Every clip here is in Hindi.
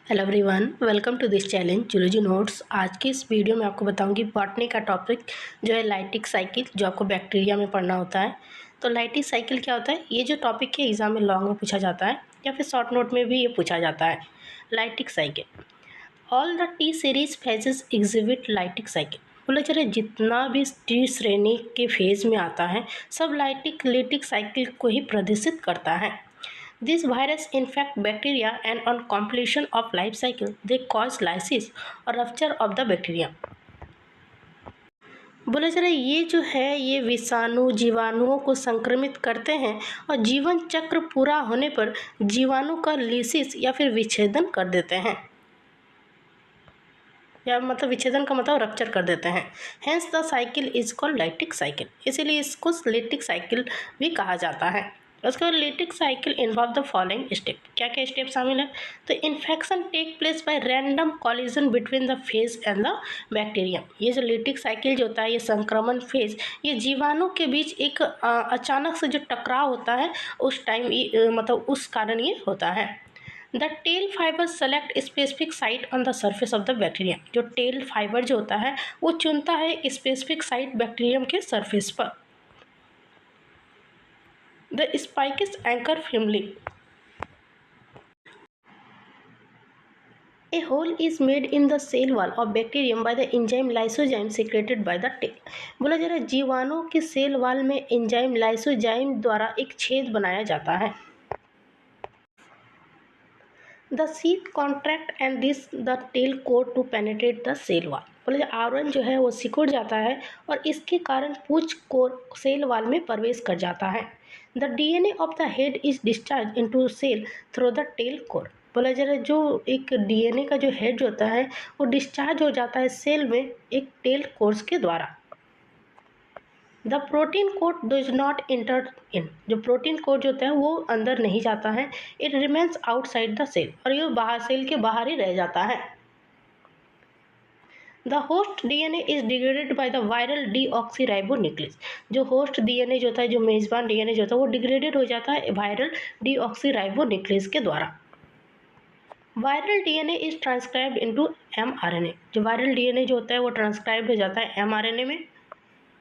Hello everyone, welcome to this challenge zoology notes. आज की इस वीडियो में आपको बताऊंगी बॉटनी का टॉपिक जो है लाइटिक साइकिल, जो आपको बैक्टीरिया में पढ़ना होता है। तो लाइटिक साइकिल क्या होता है? ये जो टॉपिक है एग्जाम में लॉन्ग में पूछा जाता है या फिर शॉर्ट नोट में भी ये पूछा जाता है। Lytic cycle, all the T series phases exhibit lytic cycle. बोले चले जितना भी टी श्रेणी के फेज में आता है सब लाइटिक साइकिल को ही प्रदर्शित करता है। This virus infect bacteria and on completion of life cycle they cause lysis और rupture of the bacteria। बोला जा रहा है ये जो है ये विषाणु जीवाणुओं को संक्रमित करते हैं और जीवन चक्र पूरा होने पर जीवाणु का लिसिस या फिर विच्छेदन कर देते हैं, या मतलब विच्छेदन का मतलब रप्चर कर देते हैं। Hence the cycle is called lytic cycle, इसीलिए इसको लाइटिक साइकिल भी कहा जाता है। उसके बाद lytic cycle involve the following step. क्या क्या स्टेप शामिल है? तो infection take place by random collision between the phage and the bacterium. ये जो लाइटिक साइकिल जो होता है ये संक्रमण फेज, ये जीवाणु के बीच एक अचानक से जो टकराव होता है उस टाइम मतलब उस कारण ये होता है। The tail fibre select specific site on the surface of the bacterium. जो टेल फाइबर जो होता है वो चुनता है स्पेसिफिक साइट बैक्टीरियम के सरफेस पर। The spikes anchor firmly। A hole is made in the cell wall of bacterium by the enzyme lysozyme secreted by the tail। बोला जा रहा है जीवाणु के सेल वाल में एंजाइम लाइसोजाइम द्वारा एक छेद बनाया जाता है। The sheath contract and this the tail core to penetrate the cell wall. बोले आवरण जो है वो सिकुड़ जाता है और इसके कारण पूंछ कोर सेल वाल में प्रवेश कर जाता है। The DNA of the head is discharge into cell through the tail core. बोला जा रहा है जो एक डीएनए का जो हेड होता है वो डिस्चार्ज हो जाता है सेल में एक टेल कोर्स के द्वारा। The protein coat does not enter in. जो प्रोटीन कोट जो होता है वो अंदर नहीं जाता है, it remains outside the cell, और ये बाहर सेल के बाहर ही रह जाता है। The host DNA is degraded by the viral deoxyribonuclease. जो होस्ट डीएनए जो होता है, जो मेजबान डीएनए जो होता है वो डिग्रेडेड हो जाता है वायरल डीऑक्सीराइबोन्यूक्लियस के द्वारा। Viral DNA is transcribed into mRNA. जो वायरल डीएनए जो होता है वो ट्रांसक्राइब हो जाता है एमआरएनए में।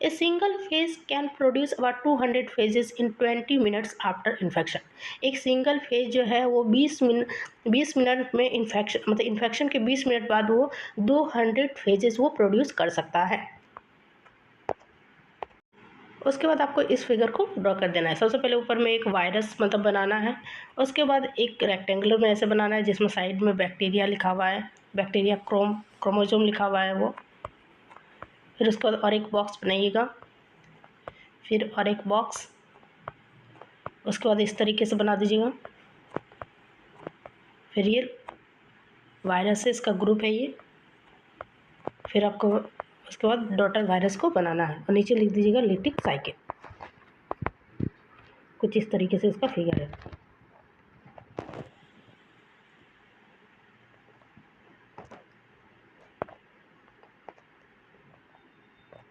A single phase can produce about 200 phases in 20 minutes after infection। एक सिंगल फेज जो है वो 20 मिनट में इन्फेक्शन मतलब इन्फेक्शन के 20 मिनट बाद वो 200 फेजेस वो प्रोड्यूस कर सकता है। उसके बाद आपको इस फिगर को ड्रॉ कर देना है। सबसे पहले ऊपर में एक वायरस मतलब बनाना है, उसके बाद एक रेक्टेंगुलर में ऐसे बनाना है जिसमें साइड में बैक्टीरिया लिखा हुआ है, बैक्टीरिया क्रोमोसोम लिखा हुआ है वो। फिर उसके बाद और एक बॉक्स बनाइएगा, फिर और एक बॉक्स, उसके बाद इस तरीके से बना दीजिएगा। फिर ये वायरसेस का ग्रुप है ये। फिर आपको उसके बाद डॉटर वायरस को बनाना है और नीचे लिख दीजिएगा लाइटिक साइकिल। कुछ इस तरीके से इसका फिगर है।